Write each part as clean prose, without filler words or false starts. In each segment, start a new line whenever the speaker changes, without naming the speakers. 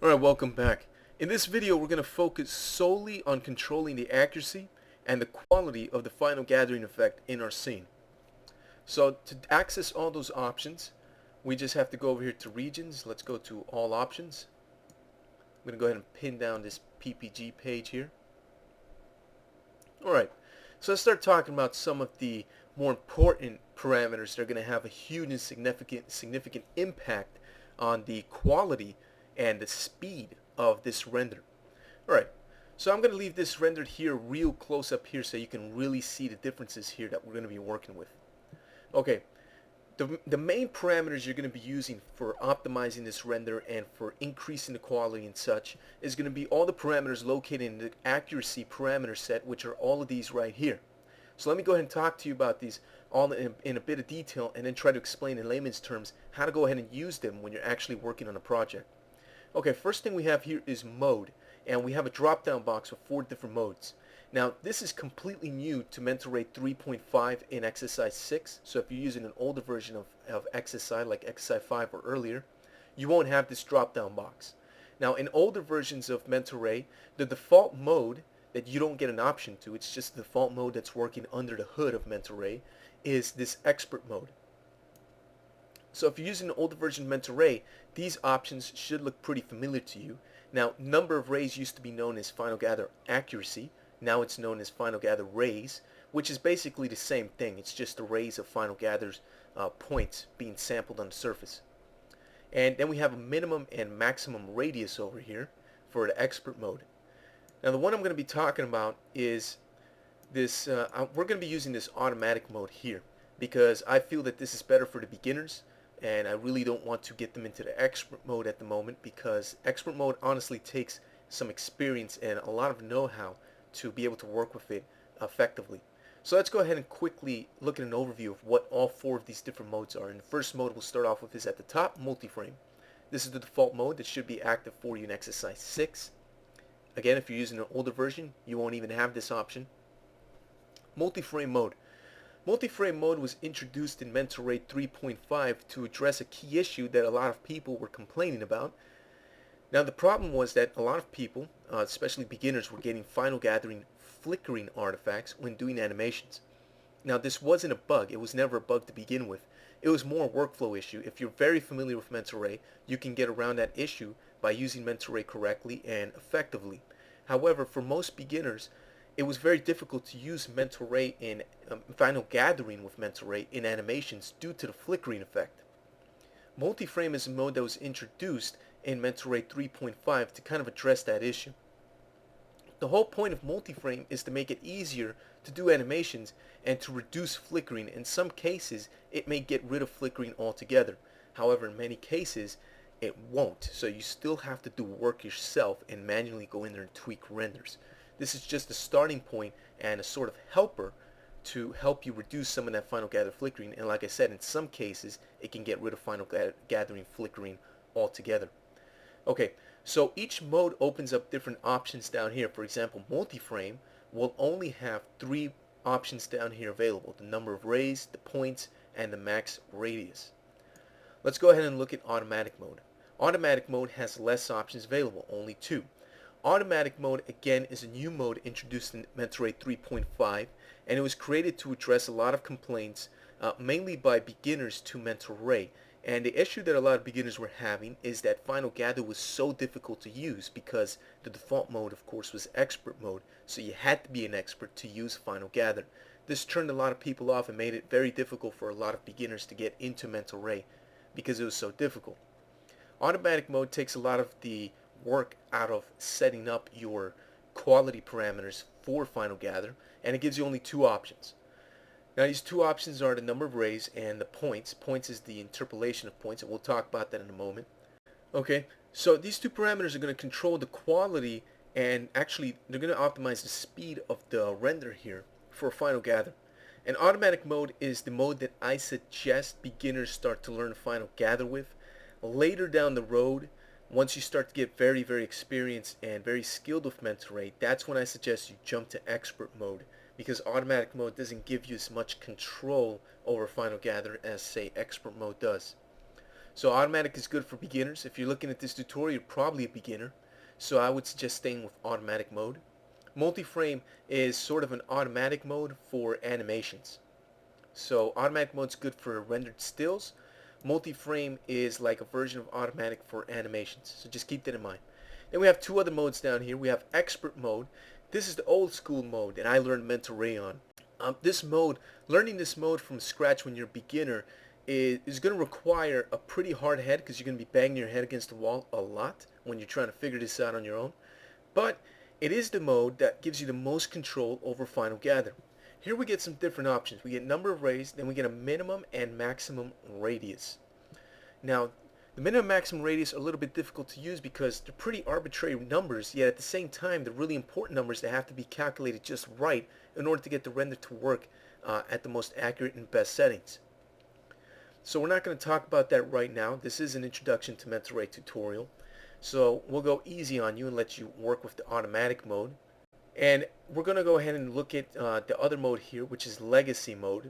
Alright, welcome back. In this video, we're going to focus solely on controlling the accuracy and the quality of the final gathering effect in our scene. So to access all those options, we just have to go over here to regions. Let's go to all options. I'm going to go ahead and pin down this PPG page here. Alright, so let's start talking about some of the more important parameters that are going to have a huge and significant impact on the quality and the speed of this render. Alright, so I'm going to leave this rendered here real close up here so you can really see the differences here that we're going to be working with. Okay, the main parameters you're going to be using for optimizing this render and for increasing the quality and such is going to be all the parameters located in the accuracy parameter set, which are all of these right here. So let me go ahead and talk to you about these all in a bit of detail and then try to explain in layman's terms how to go ahead and use them when you're actually working on a project. Okay, first thing we have here is mode, and we have a drop-down box with 4 different modes. Now, this is completely new to Mental Ray 3.5 in XSI 6, so if you're using an older version of XSI, like XSI 5 or earlier, you won't have this drop-down box. Now, in older versions of Mental Ray, the default mode that you don't get an option to, it's just the default mode that's working under the hood of Mental Ray, is this expert mode. So if you're using an older version of Mental Ray, these options should look pretty familiar to you. Now, number of rays used to be known as Final Gather Accuracy. Now it's known as Final Gather Rays, which is basically the same thing. It's just the rays of Final Gather's points being sampled on the surface. And then we have a minimum and maximum radius over here for the expert mode. Now the one I'm going to be talking about is this, we're going to be using this automatic mode here because I feel that this is better for the beginners, and I really don't want to get them into the expert mode at the moment because expert mode honestly takes some experience and a lot of know-how to be able to work with it effectively. So let's go ahead and quickly look at an overview of what all 4 of these different modes are. And the first mode we'll start off with is at the top, multi-frame. This is the default mode that should be active for you in XSI 6. Again, if you're using an older version, you won't even have this option. Multi-frame mode. Multi-frame mode was introduced in Mental Ray 3.5 to address a key issue that a lot of people were complaining about. Now the problem was that a lot of people, especially beginners, were getting final gathering flickering artifacts when doing animations. Now this wasn't a bug, it was never a bug to begin with. It was more a workflow issue. If you're very familiar with Mental Ray, you can get around that issue by using Mental Ray correctly and effectively. However, for most beginners, it was very difficult to use Mental Ray in final gathering with Mental Ray in animations due to the flickering effect. Multi-frame is a mode that was introduced in Mental Ray 3.5 to kind of address that issue. The whole point of multi-frame is to make it easier to do animations and to reduce flickering. In some cases, it may get rid of flickering altogether. However, in many cases, it won't. So you still have to do work yourself and manually go in there and tweak renders. This is just a starting point and a sort of helper to help you reduce some of that final gather flickering. And like I said, in some cases, it can get rid of final gathering flickering altogether. Okay, so each mode opens up different options down here. For example, multi-frame will only have 3 options down here available: the number of rays, the points, and the max radius. Let's go ahead and look at automatic mode. Automatic mode has less options available, only 2. Automatic mode again is a new mode introduced in Mental Ray 3.5, and it was created to address a lot of complaints, mainly by beginners to Mental Ray. And the issue that a lot of beginners were having is that Final Gather was so difficult to use because the default mode, of course, was expert mode, so you had to be an expert to use Final Gather. This turned a lot of people off and made it very difficult for a lot of beginners to get into Mental Ray because it was so difficult. Automatic mode takes a lot of the work out of setting up your quality parameters for Final Gather, and it gives you only 2 options. Now these 2 options are the number of rays and the points. Points is the interpolation of points, and we'll talk about that in a moment. Okay, so these 2 parameters are going to control the quality, and actually they're going to optimize the speed of the render here for Final Gather. And automatic mode is the mode that I suggest beginners start to learn Final Gather with. Later down the road, once you start to get very, very experienced and very skilled with Mental Ray, that's when I suggest you jump to expert mode, because automatic mode doesn't give you as much control over Final Gather as, say, expert mode does. So automatic is good for beginners. If you're looking at this tutorial, you're probably a beginner. So I would suggest staying with automatic mode. Multi-frame is sort of an automatic mode for animations. So automatic mode is good for rendered stills. Multi-frame is like a version of automatic for animations. So just keep that in mind. Then we have two other modes down here. We have expert mode. This is the old school mode, and I learned mental ray on. This mode, learning this mode from scratch when you're a beginner is going to require a pretty hard head because you're going to be banging your head against the wall a lot when you're trying to figure this out on your own. But it is the mode that gives you the most control over Final Gather. Here we get some different options. We get number of rays, then we get a minimum and maximum radius. Now, the minimum and maximum radius are a little bit difficult to use because they're pretty arbitrary numbers, yet at the same time they're really important numbers that have to be calculated just right in order to get the render to work at the most accurate and best settings. So we're not going to talk about that right now. This is an introduction to mental ray tutorial. So we'll go easy on you and let you work with the automatic mode. And we're going to go ahead and look at the other mode here, which is legacy mode.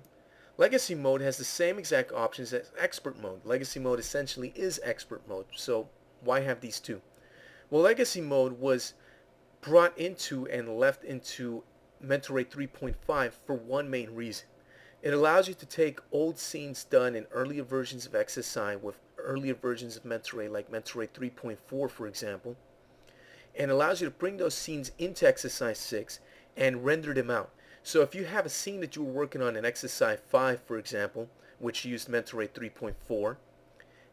Legacy mode has the same exact options as expert mode. Legacy mode essentially is expert mode. So why have these two? Well, legacy mode was brought into and left into mental ray 3.5 for one main reason. It allows you to take old scenes done in earlier versions of XSI with earlier versions of mental ray, like mental ray 3.4 for example, and allows you to bring those scenes into XSI 6 and render them out. So if you have a scene that you were working on in XSI 5 for example, which used mental ray 3.4,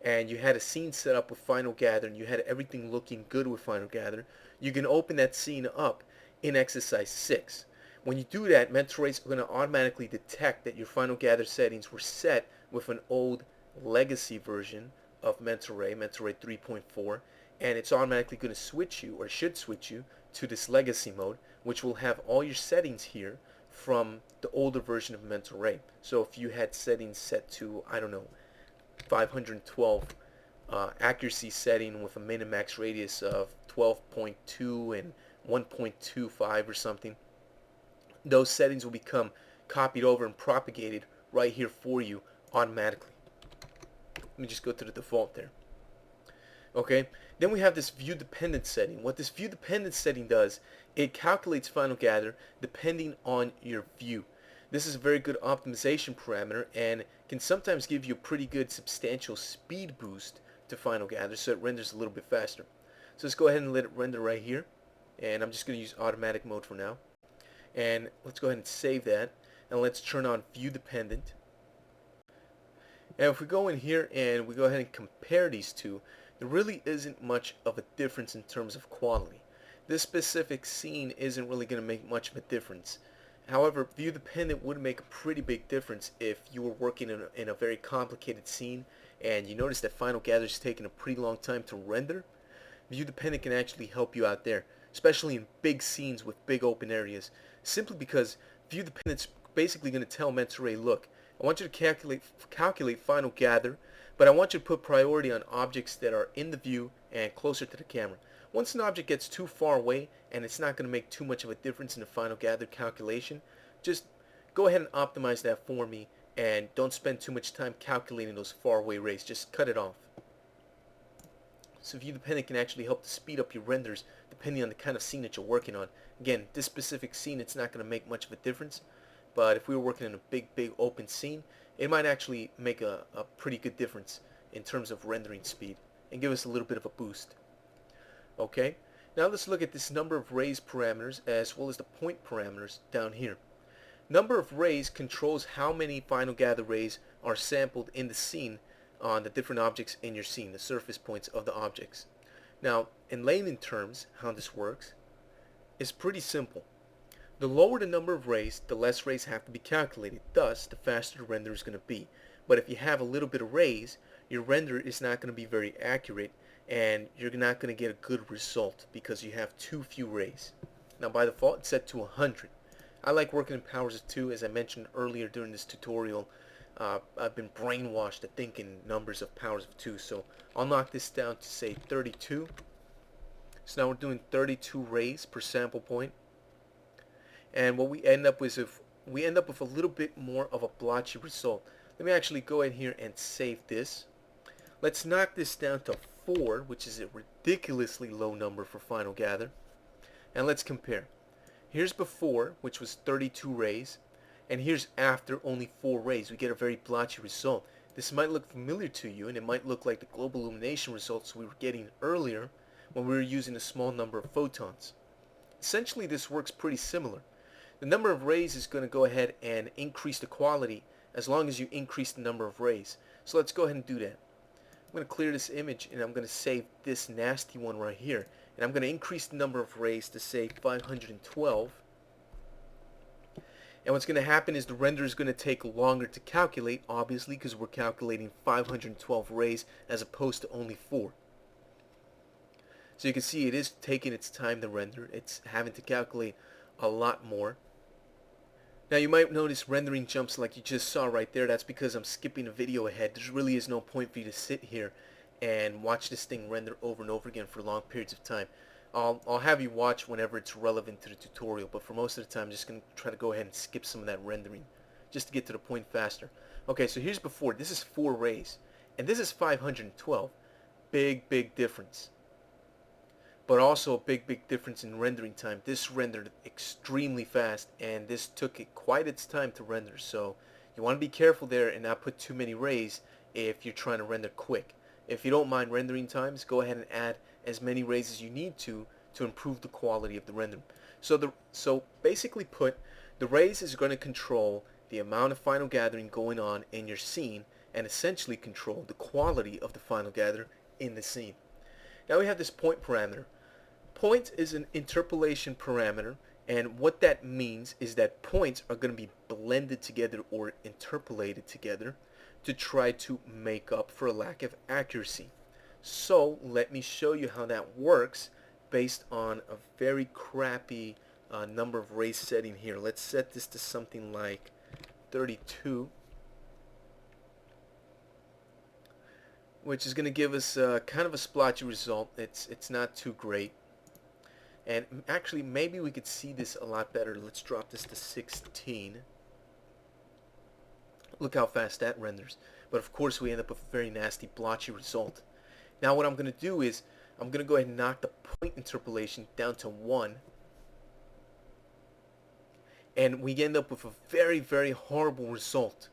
and you had a scene set up with Final Gather and you had everything looking good with Final Gather, you can open that scene up in XSI 6. When you do that, mental rays are going to automatically detect that your Final Gather settings were set with an old legacy version of mental ray 3.4, and it's automatically going to switch you, or should switch you, to this legacy mode, which will have all your settings here from the older version of mental ray. So if you had settings set to, I don't know, 512 accuracy setting with a min and max radius of 12.2 and 1.25 or something, those settings will become copied over and propagated right here for you automatically. Let me just go to the default there. Okay, then we have this view dependent setting. What this view dependent setting does, it calculates Final Gather depending on your view. This is a very good optimization parameter and can sometimes give you a pretty good substantial speed boost to Final Gather so it renders a little bit faster. So let's go ahead and let it render right here, and I'm just going to use automatic mode for now. And let's go ahead and save that, and let's turn on view dependent. And if we go in here and we go ahead and compare these two, there really isn't much of a difference in terms of quality. This specific scene isn't really going to make much of a difference. However, view dependent would make a pretty big difference if you were working in a very complicated scene and you notice that Final Gather is taking a pretty long time to render. View dependent can actually help you out there, especially in big scenes with big open areas, simply because view dependent's basically going to tell mental ray, look, I want you to calculate Final Gather, but I want you to put priority on objects that are in the view and closer to the camera. Once an object gets too far away and it's not going to make too much of a difference in the Final Gather calculation, just go ahead and optimize that for me and don't spend too much time calculating those far away rays. Just cut it off. So view dependent can actually help to speed up your renders depending on the kind of scene that you're working on. Again, this specific scene, it's not going to make much of a difference, but if we were working in a big open scene, it might actually make a pretty good difference in terms of rendering speed and give us a little bit of a boost. Okay, now let's look at this number of rays parameters as well as the point parameters down here. Number of rays controls how many Final Gather rays are sampled in the scene on the different objects in your scene, the surface points of the objects. Now, in layman terms, how this works is pretty simple. The lower the number of rays, the less rays have to be calculated. Thus, the faster the render is going to be. But if you have a little bit of rays, your render is not going to be very accurate and you're not going to get a good result because you have too few rays. Now, by default, it's set to 100. I like working in powers of 2. As I mentioned earlier during this tutorial, I've been brainwashed to think in numbers of powers of 2. So I'll knock this down to, say, 32. So now we're doing 32 rays per sample point. And what we end up with is a little bit more of a blotchy result. Let me actually go in here and save this. Let's knock this down to 4, which is a ridiculously low number for final gather. And let's compare. Here's before, which was 32 rays, and here's after, only 4 rays. We get a very blotchy result. This might look familiar to you, and it might look like the global illumination results we were getting earlier when we were using a small number of photons. Essentially, this works pretty similar. The number of rays is going to go ahead and increase the quality as long as you increase the number of rays. So let's go ahead and do that. I'm going to clear this image, and I'm going to save this nasty one right here. And I'm going to increase the number of rays to say 512. And what's going to happen is the render is going to take longer to calculate, obviously, because we're calculating 512 rays as opposed to only 4. So you can see it is taking its time to render. It's having to calculate a lot more. Now you might notice rendering jumps like you just saw right there. That's because I'm skipping a video ahead. There really is no point for you to sit here and watch this thing render over and over again for long periods of time. I'll have you watch whenever it's relevant to the tutorial, but for most of the time I'm just going to try to go ahead and skip some of that rendering just to get to the point faster. Okay, so here's before. This is 4 rays, and this is 512. Big difference. But also a big difference in rendering time. This rendered extremely fast, and this took it quite its time to render. So you want to be careful there and not put too many rays if you're trying to render quick. If you don't mind rendering times, go ahead and add as many rays as you need to improve the quality of the render. So basically put, the rays is going to control the amount of final gathering going on in your scene and essentially control the quality of the final gather in the scene. Now we have this point parameter. Point is an interpolation parameter, and what that means is that points are going to be blended together or interpolated together to try to make up for a lack of accuracy. So let me show you how that works based on a very crappy number of rays setting here. Let's set this to something like 32, which is going to give us kind of a splotchy result. It's not too great. And actually, maybe we could see this a lot better. Let's drop this to 16. Look how fast that renders. But of course, we end up with a very nasty, blotchy result. Now what I'm going to do is, I'm going to go ahead and knock the point interpolation down to 1. And we end up with a very horrible result.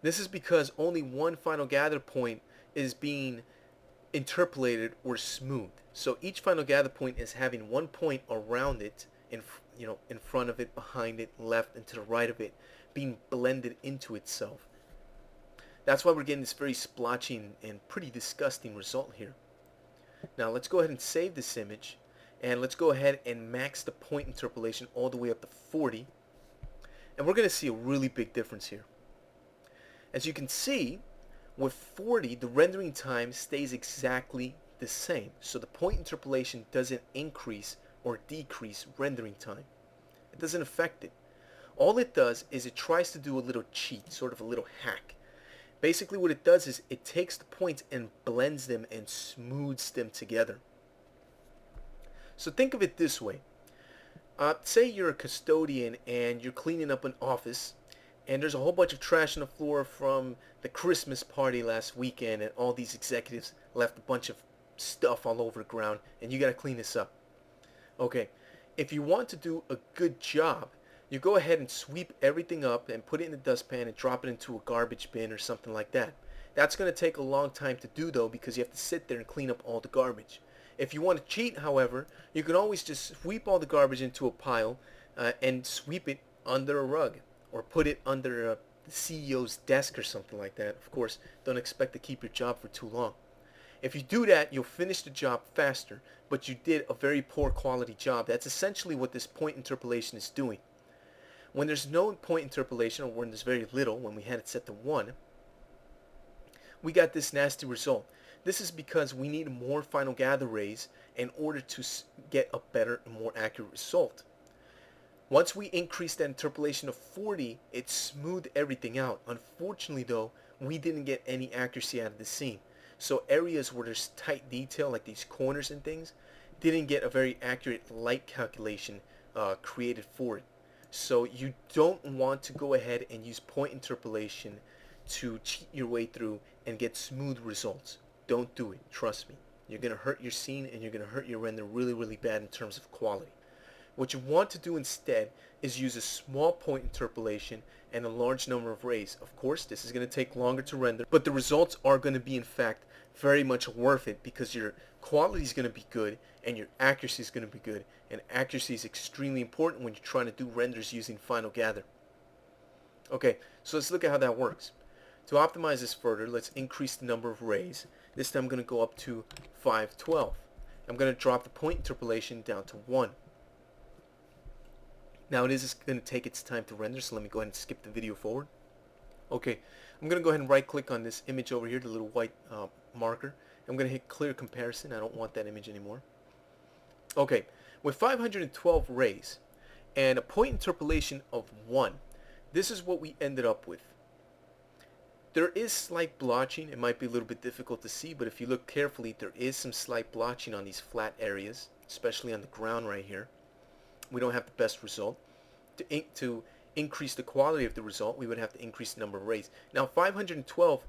This is because only one final gather point is being interpolated or smoothed. So each final gather point is having one point around it, in front of it, behind it, left, and to the right of it, being blended into itself. That's why we're getting this very splotchy and pretty disgusting result here. Now let's go ahead and save this image, and let's go ahead and max the point interpolation all the way up to 40, and we're going to see a really big difference here. As you can see, with 40, the rendering time stays exactly the same. So the point interpolation doesn't increase or decrease rendering time. It doesn't affect it. All it does is it tries to do a little cheat, sort of a little hack. Basically what it does is it takes the points and blends them and smooths them together. So think of it this way. Say you're a custodian and you're cleaning up an office, and there's a whole bunch of trash on the floor from the Christmas party last weekend, and all these executives left a bunch of stuff all over the ground, and you got to clean this up. Okay, if you want to do a good job, you go ahead and sweep everything up and put it in the dustpan and drop it into a garbage bin or something like that. That's going to take a long time to do though, because you have to sit there and clean up all the garbage. If you want to cheat, however, you can always just sweep all the garbage into a pile and sweep it under a rug, or put it under the CEO's desk or something like that. Of course, don't expect to keep your job for too long. If you do that, you'll finish the job faster, but you did a very poor quality job. That's essentially what this point interpolation is doing. When there's no point interpolation, or when there's very little, when we had it set to 1, we got this nasty result. This is because we need more final gather rays in order to get a better and more accurate result. Once we increased that interpolation of 40, it smoothed everything out. Unfortunately though, we didn't get any accuracy out of the scene. So areas where there's tight detail, like these corners and things, didn't get a very accurate light calculation created for it. So you don't want to go ahead and use point interpolation to cheat your way through and get smooth results. don't do it. Trust me. You're going to hurt your scene and you're going to hurt your render really, really bad in terms of quality. What you want to do instead is use a small point interpolation and a large number of rays. Of course, this is going to take longer to render, but the results are going to be, in fact, very much worth it because your quality is going to be good and your accuracy is going to be good. And accuracy is extremely important when you're trying to do renders using Final Gather. Okay, so let's look at how that works. To optimize this further, let's increase the number of rays. This time I'm going to go up to 512. I'm going to drop the point interpolation down to 1. Now it is going to take its time to render, so let me go ahead and skip the video forward. Okay, I'm going to go ahead and right click on this image over here, the little white marker. I'm going to hit clear comparison. I don't want that image anymore. Okay, with 512 rays and a point interpolation of 1, this is what we ended up with. There is slight blotching. It might be a little bit difficult to see, but if you look carefully, there is some slight blotching on these flat areas, especially on the ground right here. We don't have the best result. To increase the quality of the result, we would have to increase the number of rays. Now 512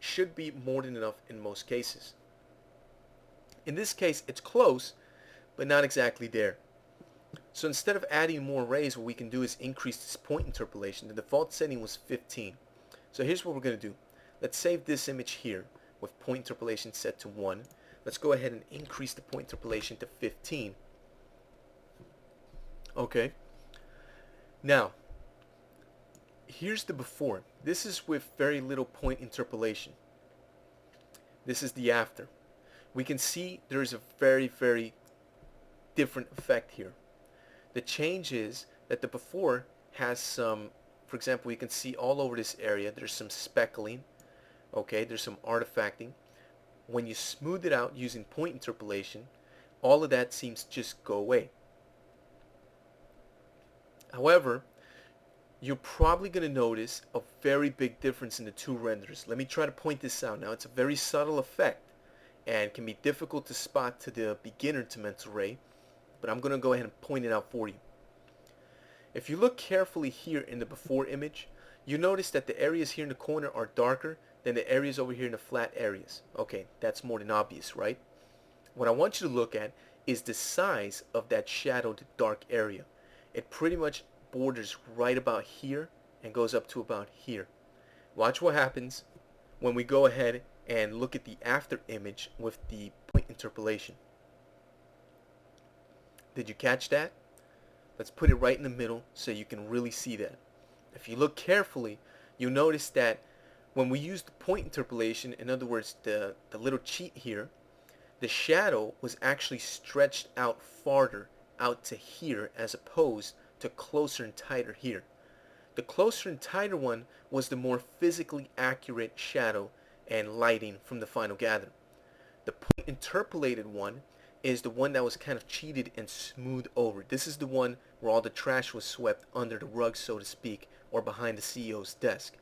should be more than enough in most cases. In this case, it's close, but not exactly there. So instead of adding more rays, what we can do is increase this point interpolation. The default setting was 15. So here's what we're going to do. Let's save this image here with point interpolation set to 1. Let's go ahead and increase the point interpolation to 15. Okay. Now, here's the before. This is with very little point interpolation. This is the after. We can see there's a very, very different effect here. The change is that the before has some, for example, you can see all over this area there's some speckling. Okay, there's some artifacting. When you smooth it out using point interpolation, all of that seems to just go away. However, you're probably going to notice a very big difference in the two renders. Let me try to point this out. Now, it's a very subtle effect and can be difficult to spot to the beginner to mental ray, but I'm going to go ahead and point it out for you. If you look carefully here in the before image, you notice that the areas here in the corner are darker than the areas over here in the flat areas. Okay, that's more than obvious, right? What I want you to look at is the size of that shadowed dark area. It pretty much borders right about here and goes up to about here. Watch what happens when we go ahead and look at the after image with the point interpolation. Did you catch that? Let's put it right in the middle so you can really see that. If you look carefully, you'll notice that when we use the point interpolation, in other words, the little cheat here, the shadow was actually stretched out farther out to here as opposed to closer and tighter here. The closer and tighter one was the more physically accurate shadow and lighting from the Final Gather. The point interpolated one is the one that was kind of cheated and smoothed over. This is the one where all the trash was swept under the rug, so to speak, or behind the CEO's desk.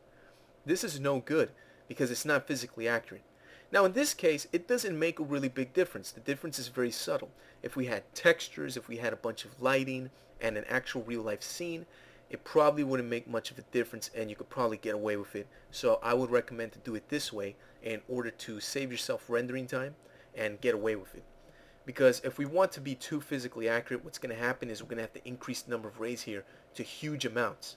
This is no good because it's not physically accurate. Now in this case, it doesn't make a really big difference. The difference is very subtle. If we had textures, if we had a bunch of lighting and an actual real life scene, it probably wouldn't make much of a difference and you could probably get away with it. So I would recommend to do it this way in order to save yourself rendering time and get away with it. Because if we want to be too physically accurate, what's going to happen is we're going to have to increase the number of rays here to huge amounts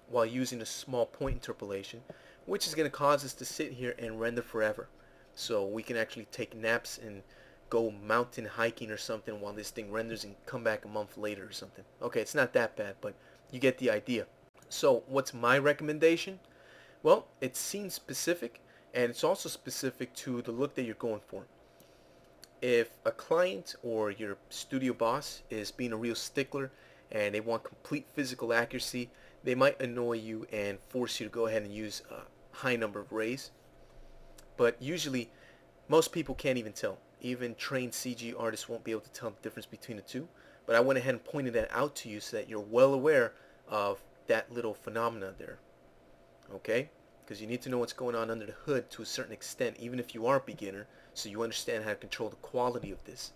while using a small point interpolation, which is going to cause us to sit here and render forever. So we can actually take naps and go mountain hiking or something while this thing renders and come back a month later or something. Okay, it's not that bad, but you get the idea. So what's my recommendation? Well, it's scene specific and it's also specific to the look that you're going for. If a client or your studio boss is being a real stickler and they want complete physical accuracy, they might annoy you and force you to go ahead and use a high number of rays. But usually, most people can't even tell. Even trained CG artists won't be able to tell the difference between the two. But I went ahead and pointed that out to you so that you're well aware of that little phenomena there. Okay? Because you need to know what's going on under the hood to a certain extent, even if you are a beginner, so you understand how to control the quality of this.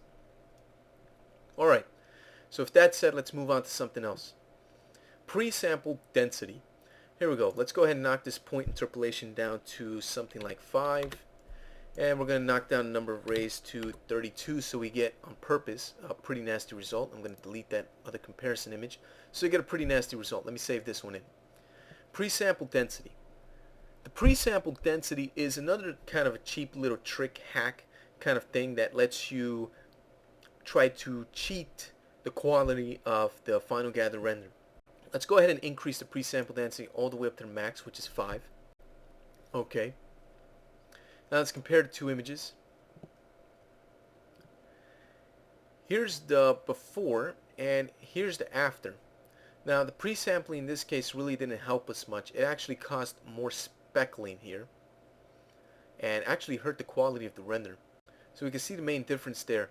Alright, so with that said, let's move on to something else. Pre-sample density. Here we go. Let's go ahead and knock this point interpolation down to something like 5. And we're going to knock down the number of rays to 32, so we get, on purpose, a pretty nasty result. I'm going to delete that other comparison image. So you get a pretty nasty result. Let me save this one in. Pre-sample density. The pre-sample density is another kind of a cheap little trick hack kind of thing that lets you try to cheat the quality of the final gather render. Let's go ahead and increase the pre-sample density all the way up to the max, which is 5. Okay. Now let's compare the two images. Here's the before and here's the after. Now the pre-sampling in this case really didn't help us much. It actually caused more speckling here and actually hurt the quality of the render. So we can see the main difference there.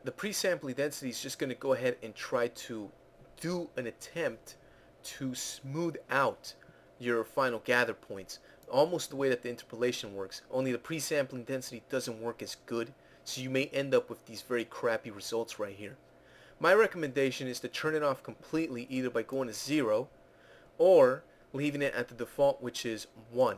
The pre-sampling density is just going to go ahead and try to do an attempt to smooth out your final gather points, almost the way that the interpolation works, only the pre-sampling density doesn't work as good, so you may end up with these very crappy results right here. My recommendation is to turn it off completely, either by going to 0 or leaving it at the default, which is 1,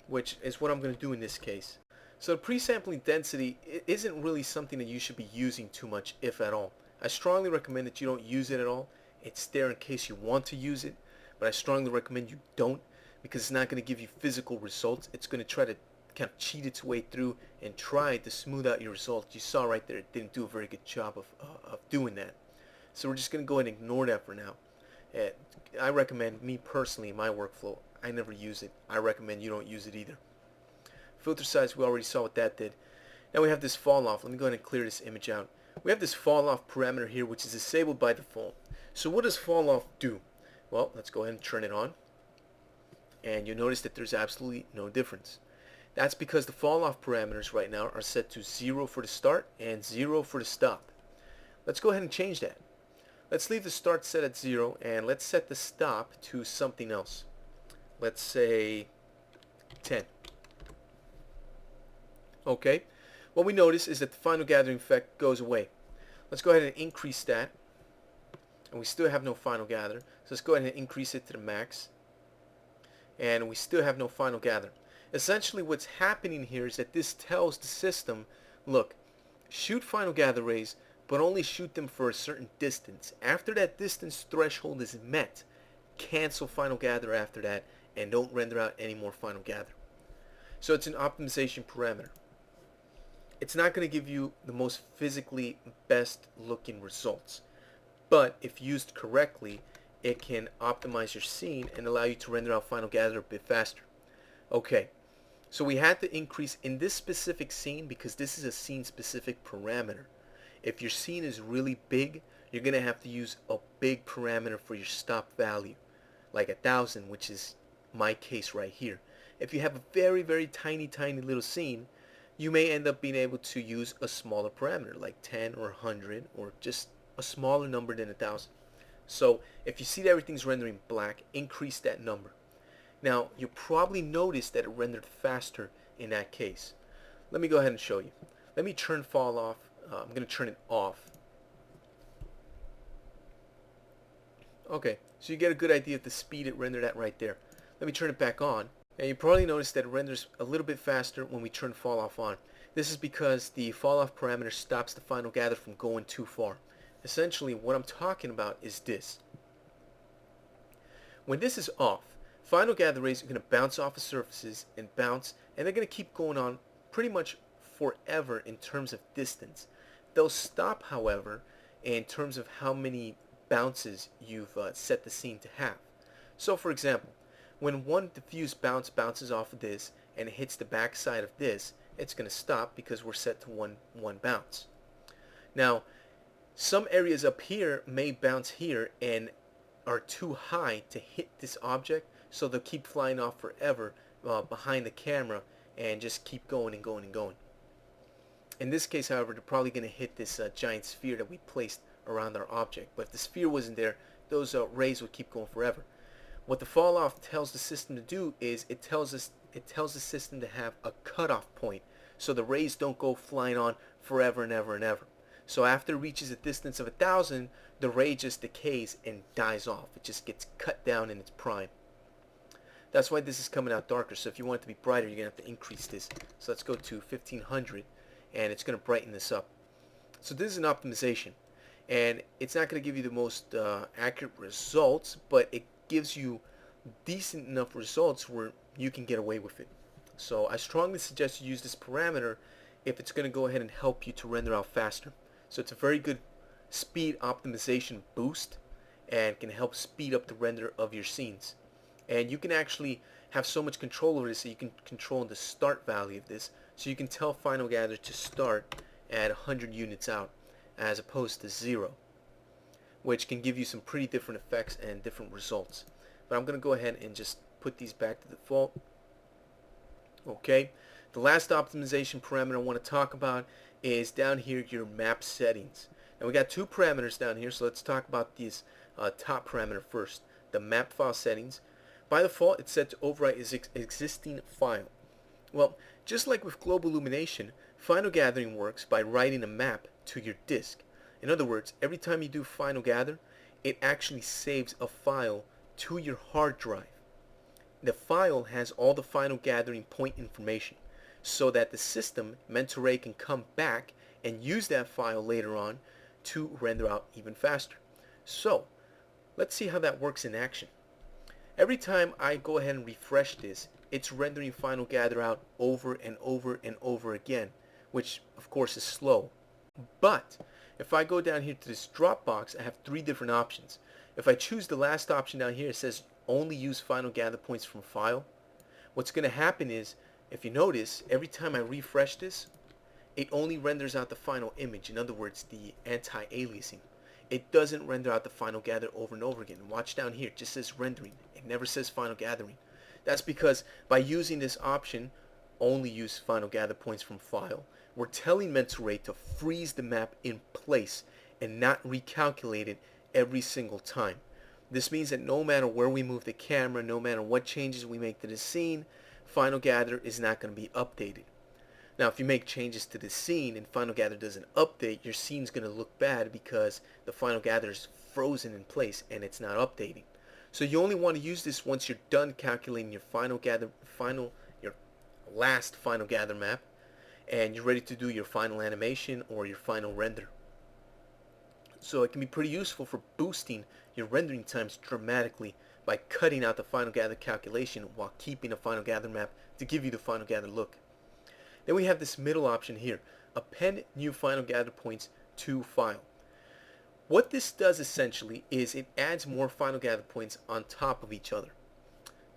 which is what I'm going to do in this case. So the pre-sampling density isn't really something that you should be using too much, if at all. I strongly recommend that you don't use it at all. It's there in case you want to use it, but I strongly recommend you don't, because it's not going to give you physical results. It's going to try to kind of cheat its way through and try to smooth out your results. You saw right there, it didn't do a very good job of doing that. So we're just going to go ahead and ignore that for now. I recommend, me personally, in my workflow, I never use it. I recommend you don't use it either. Filter size, we already saw what that did. Now we have this fall off. Let me go ahead and clear this image out. We have this fall off parameter here, which is disabled by default. So what does fall off do? Well, let's go ahead and turn it on. And you'll notice that there's absolutely no difference. That's because the fall off parameters right now are set to 0 for the start and 0 for the stop. Let's go ahead and change that. Let's leave the start set at 0 and let's set the stop to something else. Let's say 10. Okay. What we notice is that the final gathering effect goes away. Let's go ahead and increase that. And we still have no final gather. So let's go ahead and increase it to the max. And we still have no final gather. Essentially what's happening here is that this tells the system, look, shoot final gather rays, but only shoot them for a certain distance. After that distance threshold is met, cancel final gather after that and don't render out any more final gather. So it's an optimization parameter. It's not going to give you the most physically best looking results, but if used correctly, it can optimize your scene and allow you to render out final gather a bit faster. Okay, so we had to increase in this specific scene because this is a scene specific parameter. If your scene is really big, you're going to have to use a big parameter for your stop value, like 1000, which is my case right here. If you have a very, very tiny little scene, you may end up being able to use a smaller parameter, like 10 or 100, or just a smaller number than 1000. So if you see that everything's rendering black, increase that number. Now, you'll probably notice that it rendered faster in that case. Let me go ahead and show you. Let me turn fall off. I'm going to turn it off. Okay, so you get a good idea of the speed it rendered at right there. Let me turn it back on. And you probably notice that it renders a little bit faster when we turn fall off on. This is because the fall off parameter stops the final gather from going too far. Essentially, what I'm talking about is this. When this is off, final gather rays are going to bounce off of surfaces and bounce, and they're going to keep going on pretty much forever in terms of distance. They'll stop, however, in terms of how many bounces you've set the scene to have. So, for example, when one diffuse bounce bounces off of this and it hits the back side of this, it's going to stop because we're set to one bounce. Now, some areas up here may bounce here and are too high to hit this object, so they'll keep flying off forever behind the camera and just keep going and going and going. In this case, however, they're probably going to hit this giant sphere that we placed around our object. But if the sphere wasn't there, those rays would keep going forever. What the fall off tells the system to do is it tells the system to have a cutoff point, so the rays don't go flying on forever and ever and ever. So after it reaches a distance of 1000, the ray just decays and dies off. It just gets cut down in its prime. That's why this is coming out darker. So if you want it to be brighter, you're going to have to increase this. So let's go to 1500, and it's going to brighten this up. So this is an optimization, and it's not going to give you the most accurate results, but it gives you decent enough results where you can get away with it. So I strongly suggest you use this parameter if it's going to go ahead and help you to render out faster. So it's a very good speed optimization boost and can help speed up the render of your scenes. And you can actually have so much control over this that you can control the start value of this. So you can tell Final Gather to start at 100 units out as opposed to 0, which can give you some pretty different effects and different results. But I'm going to go ahead and just put these back to default. Okay, the last optimization parameter I want to talk about is down here, your map settings. Now we got two parameters down here, so let's talk about this top parameter first, the map file settings. By default, it's set to overwrite existing file. Well, just like with global illumination, Final Gathering works by writing a map to your disk. In other words, every time you do Final Gather, it actually saves a file to your hard drive. The file has all the Final Gathering point information so that the system, Mentoray, can come back and use that file later on to render out even faster. So, let's see how that works in action. Every time I go ahead and refresh this, it's rendering Final Gather out over and over and over again, which of course is slow. But if I go down here to this drop box, I have three different options. If I choose the last option down here, it says only use Final Gather points from file. What's going to happen is, if you notice, every time I refresh this, it only renders out the final image. In other words, the anti-aliasing. It doesn't render out the Final Gather over and over again. Watch down here, it just says rendering. It never says Final Gathering. That's because by using this option, only use Final Gather points from file, we're telling Mentoray to freeze the map in place and not recalculate it every single time. This means that no matter where we move the camera, no matter what changes we make to the scene, Final Gather is not going to be updated. Now, if you make changes to the scene and Final Gather doesn't update, your scene's going to look bad because the Final Gather is frozen in place and it's not updating. So you only want to use this once you're done calculating your your last Final Gather map, and you're ready to do your final animation or your final render. So it can be pretty useful for boosting your rendering times dramatically by cutting out the Final Gather calculation while keeping a Final Gather map to give you the Final Gather look. Then we have this middle option here, append new Final Gather points to file. What this does essentially is it adds more Final Gather points on top of each other.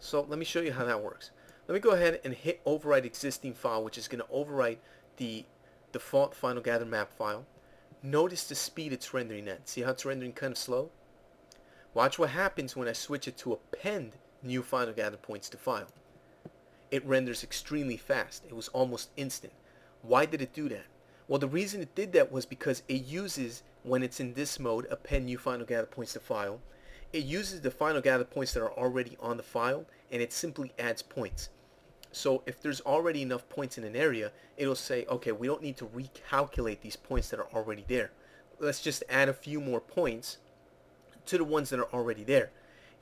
So let me show you how that works. Let me go ahead and hit overwrite existing file, which is going to overwrite the default Final Gather map file. Notice the speed it's rendering at. See how it's rendering kind of slow? Watch what happens when I switch it to append new Final Gather points to file. It renders extremely fast. It was almost instant. Why did it do that? Well, the reason it did that was because it uses, when it's in this mode, append new Final Gather points to file, it uses the Final Gather points that are already on the file, and it simply adds points. So if there's already enough points in an area, it'll say, okay, we don't need to recalculate these points that are already there. Let's just add a few more points to the ones that are already there.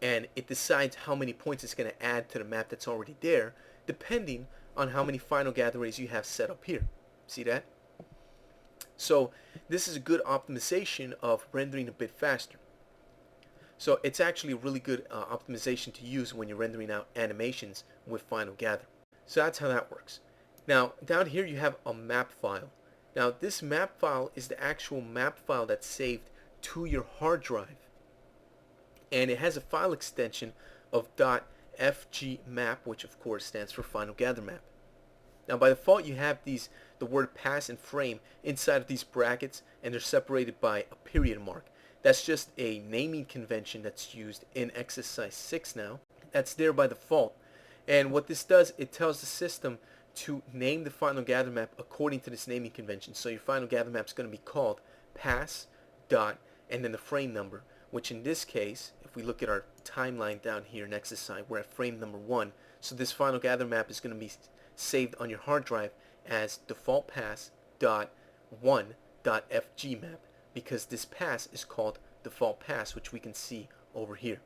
And it decides how many points it's going to add to the map that's already there, depending on how many Final Gather rays you have set up here. See that? So this is a good optimization of rendering a bit faster. So it's actually a really good optimization to use when you're rendering out animations with Final Gather. So that's how that works. Now down here you have a map file. Now this map file is the actual map file that's saved to your hard drive. And it has a file extension of .fgmap, which of course stands for Final Gather Map. Now by default you have the word pass and frame inside of these brackets, and they're separated by a period mark. That's just a naming convention that's used in exercise 6 now. That's there by default. And what this does, it tells the system to name the Final Gather map according to this naming convention. So your Final Gather map is going to be called pass dot and then the frame number, which in this case, if we look at our timeline down here in exercise, we're at frame number 1. So this Final Gather map is going to be saved on your hard drive as default pass dot 1 dot fgmap, because this pass is called default pass, which we can see over here.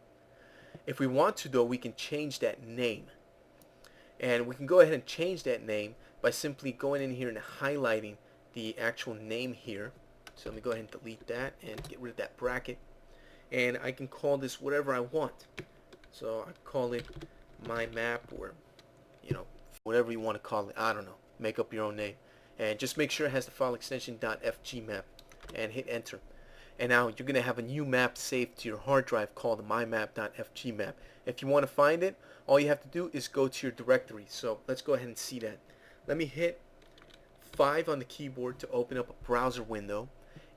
If we want to though, we can change that name. And we can go ahead and change that name by simply going in here and highlighting the actual name here. So let me go ahead and delete that and get rid of that bracket. And I can call this whatever I want. So I call it my map, or whatever you want to call it. I don't know. Make up your own name. And just make sure it has the file extension .fgmap and hit enter. And now you're going to have a new map saved to your hard drive called mymap.fgmap. If you want to find it, all you have to do is go to your directory. So let's go ahead and see that. Let me hit 5 on the keyboard to open up a browser window.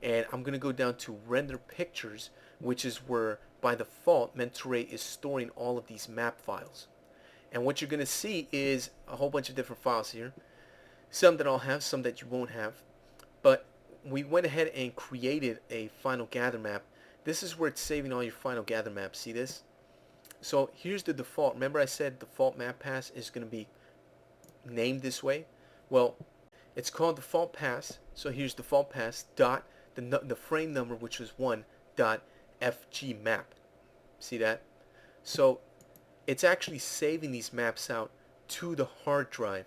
And I'm going to go down to render pictures, which is where by default Mentoray is storing all of these map files. And what you're going to see is a whole bunch of different files here. Some that I'll have, some that you won't have. But we went ahead and created a final gather map. This is where it's saving all your final gather maps. See this? So here's the default. Remember I said default map pass is going to be named this way? Well, it's called default pass. So here's default pass dot the frame number, which was 1 dot fgmap. See that? So it's actually saving these maps out to the hard drive,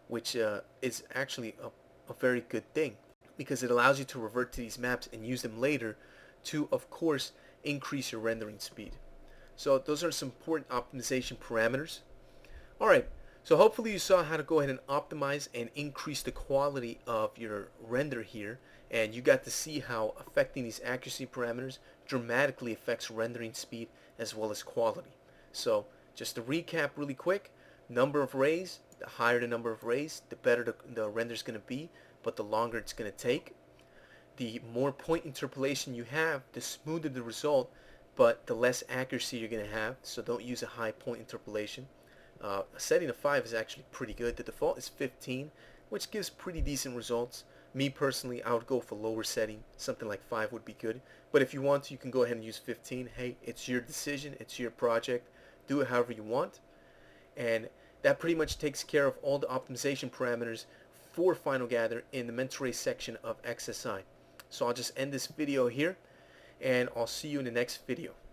which is actually a very good thing, because it allows you to revert to these maps and use them later to, of course, increase your rendering speed. So those are some important optimization parameters. Alright, so hopefully you saw how to go ahead and optimize and increase the quality of your render here, and you got to see how affecting these accuracy parameters dramatically affects rendering speed as well as quality. So just to recap really quick, number of rays, the higher the number of rays, the better the render is going to be, but the longer it's going to take. The more point interpolation you have, the smoother the result, but the less accuracy you're going to have, so don't use a high point interpolation. A setting of 5 is actually pretty good. The default is 15, which gives pretty decent results. Me personally, I would go for lower setting. Something like 5 would be good. But if you want to, you can go ahead and use 15. Hey, it's your decision. It's your project. Do it however you want. And that pretty much takes care of all the optimization parameters for Final Gather in the Mentoray section of XSI. So I'll just end this video here, and I'll see you in the next video.